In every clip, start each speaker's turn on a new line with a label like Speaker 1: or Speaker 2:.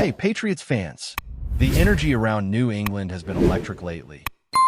Speaker 1: Hey, Patriots fans! The energy around New England has been electric lately,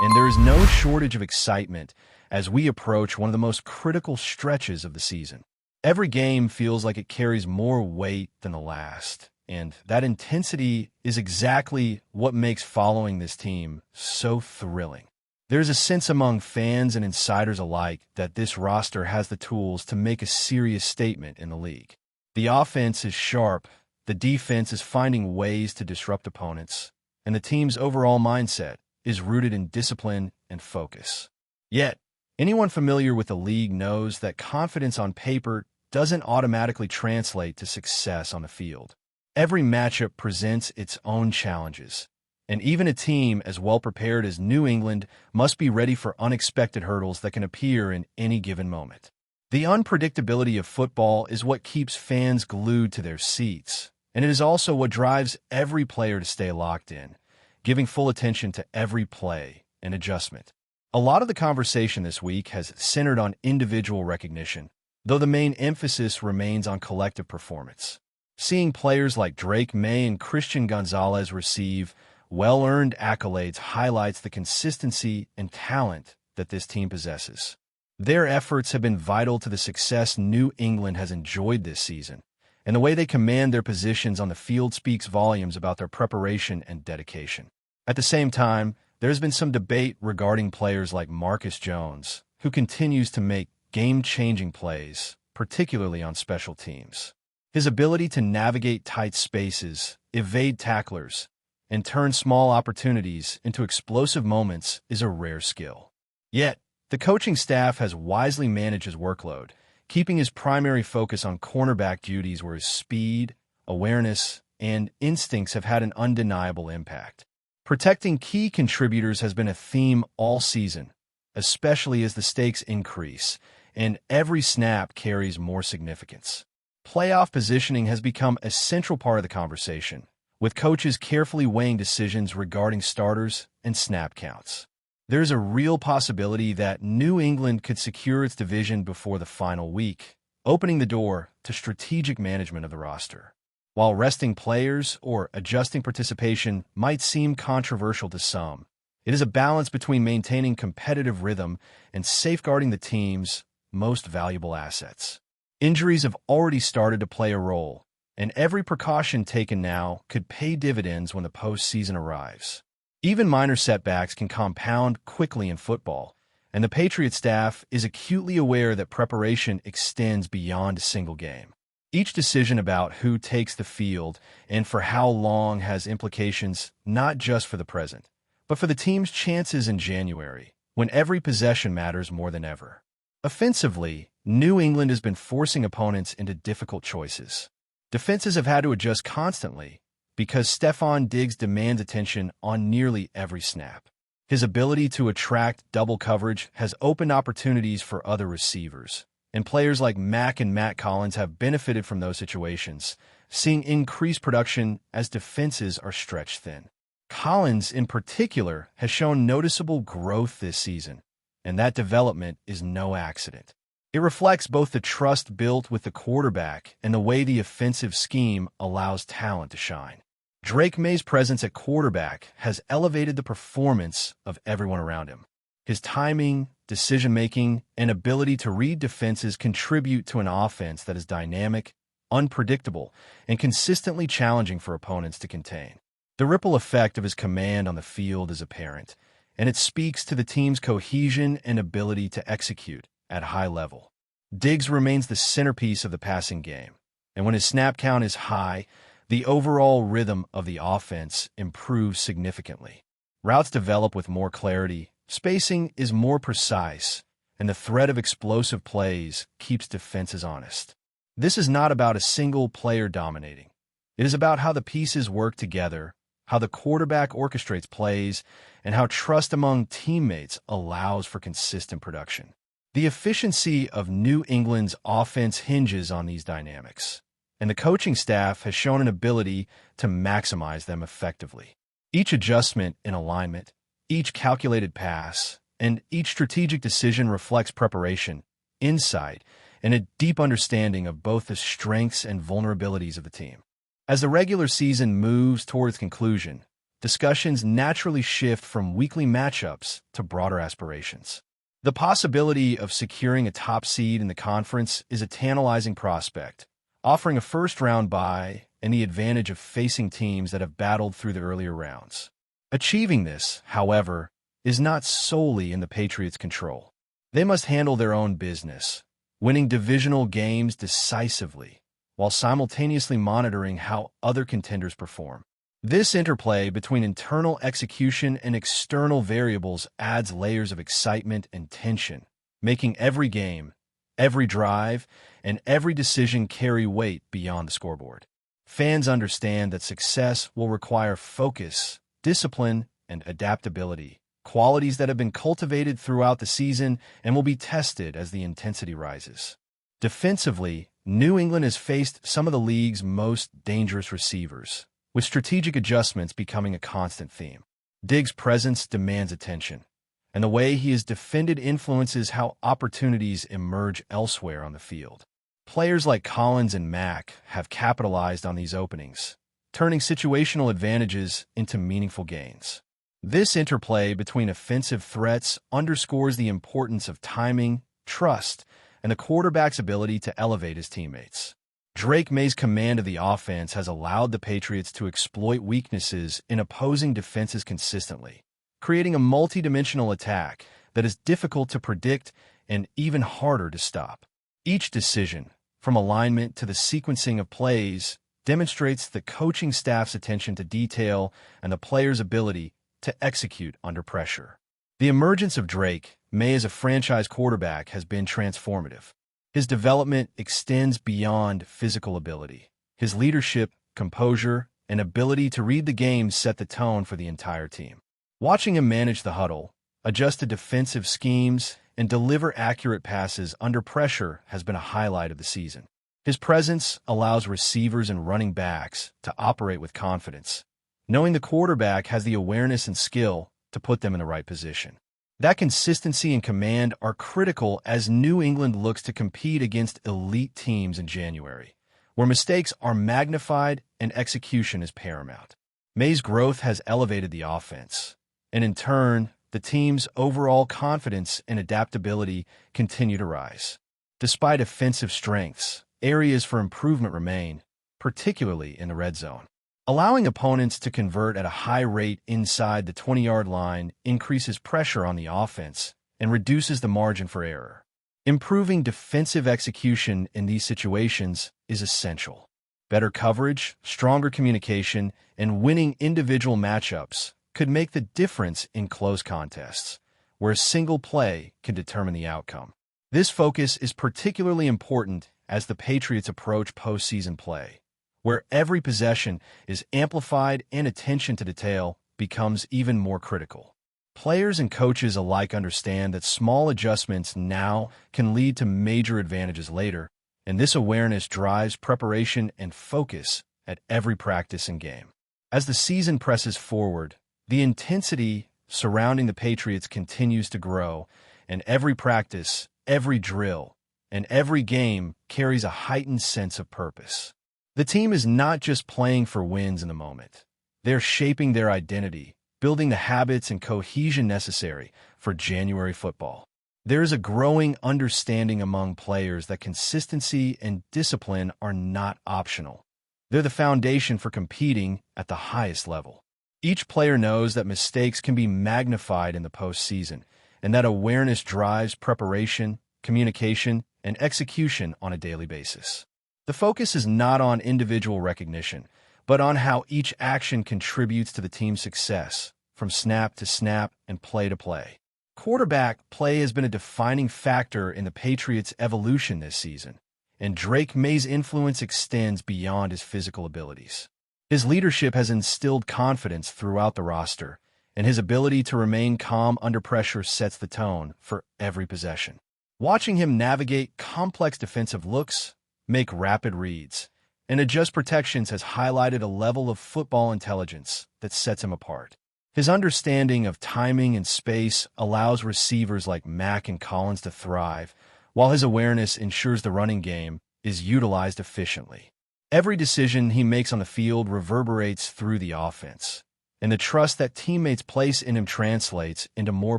Speaker 1: and there is no shortage of excitement as we approach one of the most critical stretches of the season. Every game feels like it carries more weight than the last, and that intensity is exactly what makes following this team so thrilling. There's a sense among fans and insiders alike that this roster has the tools to make a serious statement in the league. The offense is sharp, the defense is finding ways to disrupt opponents, and the team's overall mindset is rooted in discipline and focus. Yet, anyone familiar with the league knows that confidence on paper doesn't automatically translate to success on the field. Every matchup presents its own challenges, and even a team as well prepared as New England must be ready for unexpected hurdles that can appear in any given moment. The unpredictability of football is what keeps fans glued to their seats, and it is also what drives every player to stay locked in, giving full attention to every play and adjustment. A lot of the conversation this week has centered on individual recognition, though the main emphasis remains on collective performance. Seeing players like Drake May and Christian Gonzalez receive well-earned accolades highlights the consistency and talent that this team possesses. Their efforts have been vital to the success New England has enjoyed this season, and the way they command their positions on the field speaks volumes about their preparation and dedication. At the same time, there's been some debate regarding players like Marcus Jones, who continues to make game-changing plays, particularly on special teams. His ability to navigate tight spaces, evade tacklers, and turn small opportunities into explosive moments is a rare skill. Yet, the coaching staff has wisely managed his workload, keeping his primary focus on cornerback duties where his speed, awareness, and instincts have had an undeniable impact. Protecting key contributors has been a theme all season, especially as the stakes increase, and every snap carries more significance. Playoff positioning has become a central part of the conversation, with coaches carefully weighing decisions regarding starters and snap counts. There's a real possibility that New England could secure its division before the final week, opening the door to strategic management of the roster. While resting players or adjusting participation might seem controversial to some, it is a balance between maintaining competitive rhythm and safeguarding the team's most valuable assets. Injuries have already started to play a role, and every precaution taken now could pay dividends when the postseason arrives. Even minor setbacks can compound quickly in football, and the Patriots staff is acutely aware that preparation extends beyond a single game. Each decision about who takes the field and for how long has implications not just for the present, but for the team's chances in January, when every possession matters more than ever. Offensively, New England has been forcing opponents into difficult choices. Defenses have had to adjust constantly because Stefon Diggs demands attention on nearly every snap. His ability to attract double coverage has opened opportunities for other receivers, and players like Mack and Matt Collins have benefited from those situations, seeing increased production as defenses are stretched thin. Collins, in particular, has shown noticeable growth this season, and that development is no accident. It reflects both the trust built with the quarterback and the way the offensive scheme allows talent to shine. Drake May's presence at quarterback has elevated the performance of everyone around him. His timing, decision-making, and ability to read defenses contribute to an offense that is dynamic, unpredictable, and consistently challenging for opponents to contain. The ripple effect of his command on the field is apparent, and it speaks to the team's cohesion and ability to execute at a high level. Diggs remains the centerpiece of the passing game, and when his snap count is high, the overall rhythm of the offense improves significantly. Routes develop with more clarity, spacing is more precise, and the threat of explosive plays keeps defenses honest. This is not about a single player dominating. It is about how the pieces work together, how the quarterback orchestrates plays, and how trust among teammates allows for consistent production. The efficiency of New England's offense hinges on these dynamics, and the coaching staff has shown an ability to maximize them effectively. Each adjustment in alignment, each calculated pass, and each strategic decision reflects preparation, insight, and a deep understanding of both the strengths and vulnerabilities of the team. As the regular season moves toward its conclusion, discussions naturally shift from weekly matchups to broader aspirations. The possibility of securing a top seed in the conference is a tantalizing prospect, offering a first-round bye and the advantage of facing teams that have battled through the earlier rounds. Achieving this, however, is not solely in the Patriots' control. They must handle their own business, winning divisional games decisively, while simultaneously monitoring how other contenders perform. This interplay between internal execution and external variables adds layers of excitement and tension, making every game, every drive, and every decision carry weight beyond the scoreboard. Fans understand that success will require focus, discipline, and adaptability, qualities that have been cultivated throughout the season and will be tested as the intensity rises. Defensively, New England has faced some of the league's most dangerous receivers, with strategic adjustments becoming a constant theme. Diggs' presence demands attention, and the way he is defended influences how opportunities emerge elsewhere on the field. Players like Collins and Mack have capitalized on these openings, turning situational advantages into meaningful gains. This interplay between offensive threats underscores the importance of timing, trust, and the quarterback's ability to elevate his teammates. Drake May's command of the offense has allowed the Patriots to exploit weaknesses in opposing defenses consistently, creating a multi-dimensional attack that is difficult to predict and even harder to stop. Each decision, from alignment to the sequencing of plays, demonstrates the coaching staff's attention to detail and the player's ability to execute under pressure. The emergence of Drake May as a franchise quarterback has been transformative. His development extends beyond physical ability. His leadership, composure, and ability to read the game set the tone for the entire team. Watching him manage the huddle, adjust to defensive schemes, and deliver accurate passes under pressure has been a highlight of the season. His presence allows receivers and running backs to operate with confidence, knowing the quarterback has the awareness and skill to put them in the right position. That consistency and command are critical as New England looks to compete against elite teams in January, where mistakes are magnified and execution is paramount. May's growth has elevated the offense, and in turn, the team's overall confidence and adaptability continue to rise. Despite offensive strengths, areas for improvement remain, particularly in the red zone. Allowing opponents to convert at a high rate inside the 20-yard line increases pressure on the offense and reduces the margin for error. Improving defensive execution in these situations is essential. Better coverage, stronger communication, and winning individual matchups could make the difference in close contests, where a single play can determine the outcome. This focus is particularly important as the Patriots approach postseason play, where every possession is amplified and attention to detail becomes even more critical. Players and coaches alike understand that small adjustments now can lead to major advantages later, and this awareness drives preparation and focus at every practice and game. As the season presses forward, the intensity surrounding the Patriots continues to grow, and every practice, every drill, and every game carries a heightened sense of purpose. The team is not just playing for wins in the moment. They're shaping their identity, building the habits and cohesion necessary for January football. There is a growing understanding among players that consistency and discipline are not optional. They're the foundation for competing at the highest level. Each player knows that mistakes can be magnified in the postseason, and that awareness drives preparation, communication, and execution on a daily basis. The focus is not on individual recognition, but on how each action contributes to the team's success, from snap to snap and play to play. Quarterback play has been a defining factor in the Patriots' evolution this season, and Drake May's influence extends beyond his physical abilities. His leadership has instilled confidence throughout the roster, and his ability to remain calm under pressure sets the tone for every possession. Watching him navigate complex defensive looks, make rapid reads, and adjust protections has highlighted a level of football intelligence that sets him apart. His understanding of timing and space allows receivers like Mack and Collins to thrive, while his awareness ensures the running game is utilized efficiently. Every decision he makes on the field reverberates through the offense, and the trust that teammates place in him translates into more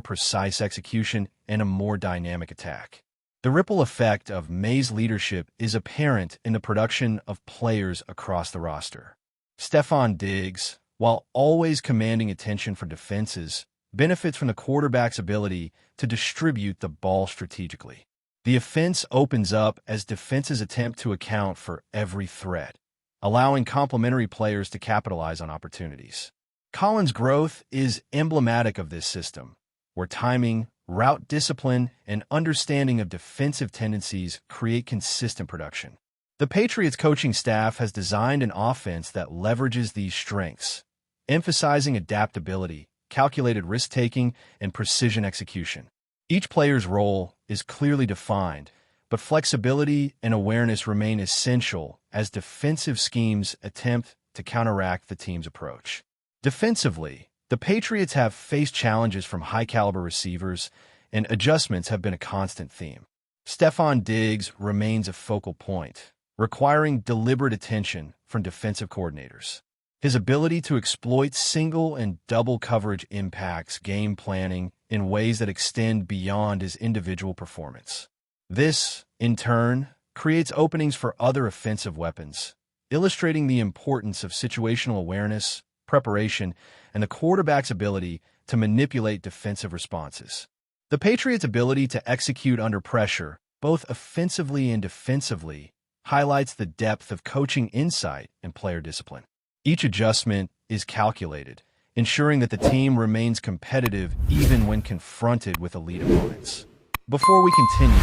Speaker 1: precise execution and a more dynamic attack. The ripple effect of May's leadership is apparent in the production of players across the roster. Stefon Diggs, while always commanding attention for defenses, benefits from the quarterback's ability to distribute the ball strategically. The offense opens up as defenses attempt to account for every threat, allowing complementary players to capitalize on opportunities. Collins' growth is emblematic of this system, where timing, route discipline, and understanding of defensive tendencies create consistent production. The Patriots coaching staff has designed an offense that leverages these strengths, emphasizing adaptability, calculated risk-taking, and precision execution. Each player's role is clearly defined, but flexibility and awareness remain essential as defensive schemes attempt to counteract the team's approach. Defensively, the Patriots have faced challenges from high-caliber receivers, and adjustments have been a constant theme. Stefon Diggs remains a focal point, requiring deliberate attention from defensive coordinators. His ability to exploit single and double coverage impacts game planning in ways that extend beyond his individual performance. This, in turn, creates openings for other offensive weapons, illustrating the importance of situational awareness, preparation, and the quarterback's ability to manipulate defensive responses. The Patriots' ability to execute under pressure, both offensively and defensively, highlights the depth of coaching insight and player discipline. Each adjustment is calculated, ensuring that the team remains competitive even when confronted with elite opponents. Before we continue,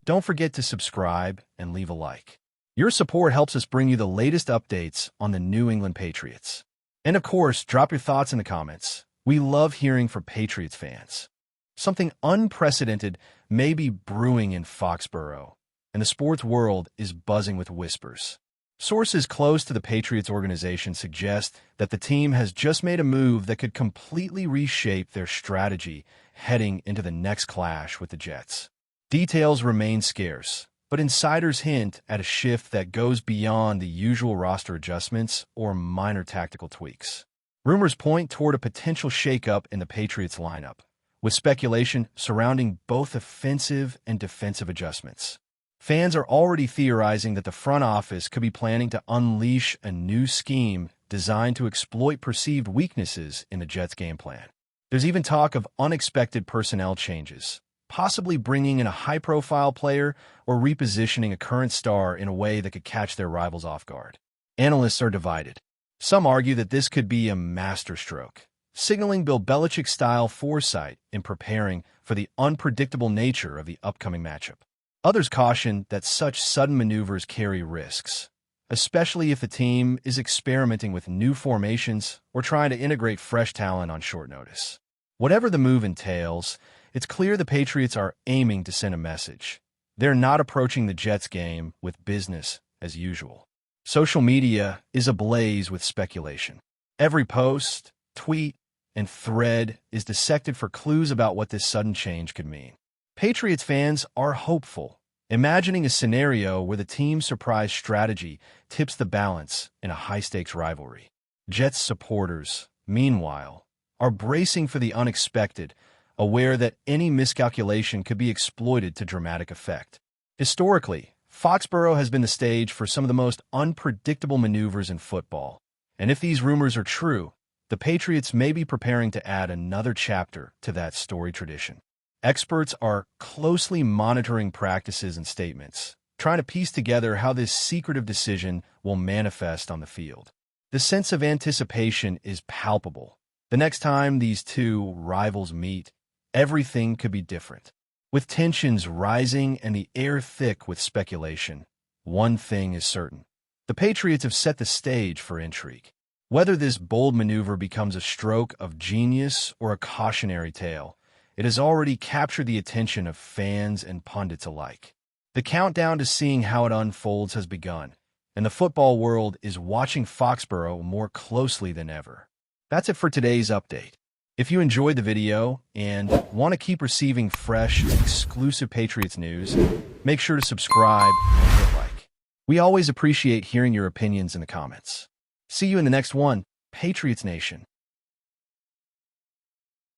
Speaker 1: don't forget to subscribe and leave a like. Your support helps us bring you the latest updates on the New England Patriots. And of course, drop your thoughts in the comments. We love hearing from Patriots fans. Something unprecedented may be brewing in Foxborough, and the sports world is buzzing with whispers. Sources close to the Patriots organization suggest that the team has just made a move that could completely reshape their strategy heading into the next clash with the Jets. Details remain scarce, but insiders hint at a shift that goes beyond the usual roster adjustments or minor tactical tweaks. Rumors point toward a potential shakeup in the Patriots lineup, with speculation surrounding both offensive and defensive adjustments. Fans are already theorizing that the front office could be planning to unleash a new scheme designed to exploit perceived weaknesses in the Jets' game plan. There's even talk of unexpected personnel changes, possibly bringing in a high-profile player or repositioning a current star in a way that could catch their rivals off guard. Analysts are divided. Some argue that this could be a masterstroke, signaling Bill Belichick-style foresight in preparing for the unpredictable nature of the upcoming matchup. Others caution that such sudden maneuvers carry risks, especially if the team is experimenting with new formations or trying to integrate fresh talent on short notice. Whatever the move entails, it's clear the Patriots are aiming to send a message. They're not approaching the Jets game with business as usual. Social media is ablaze with speculation. Every post, tweet, and thread is dissected for clues about what this sudden change could mean. Patriots fans are hopeful, imagining a scenario where the team's surprise strategy tips the balance in a high-stakes rivalry. Jets supporters, meanwhile, are bracing for the unexpected, aware that any miscalculation could be exploited to dramatic effect. Historically, Foxborough has been the stage for some of the most unpredictable maneuvers in football, and if these rumors are true, the Patriots may be preparing to add another chapter to that storied tradition. Experts are closely monitoring practices and statements, trying to piece together how this secretive decision will manifest on the field. The sense of anticipation is palpable. The next time these two rivals meet, everything could be different. With tensions rising and the air thick with speculation, one thing is certain. The Patriots have set the stage for intrigue. Whether this bold maneuver becomes a stroke of genius or a cautionary tale, it has already captured the attention of fans and pundits alike. The countdown to seeing how it unfolds has begun, and the football world is watching Foxborough more closely than ever. That's it for today's update. If you enjoyed the video and want to keep receiving fresh, exclusive Patriots news, make sure to subscribe and hit like. We always appreciate hearing your opinions in the comments. See you in the next one, Patriots Nation.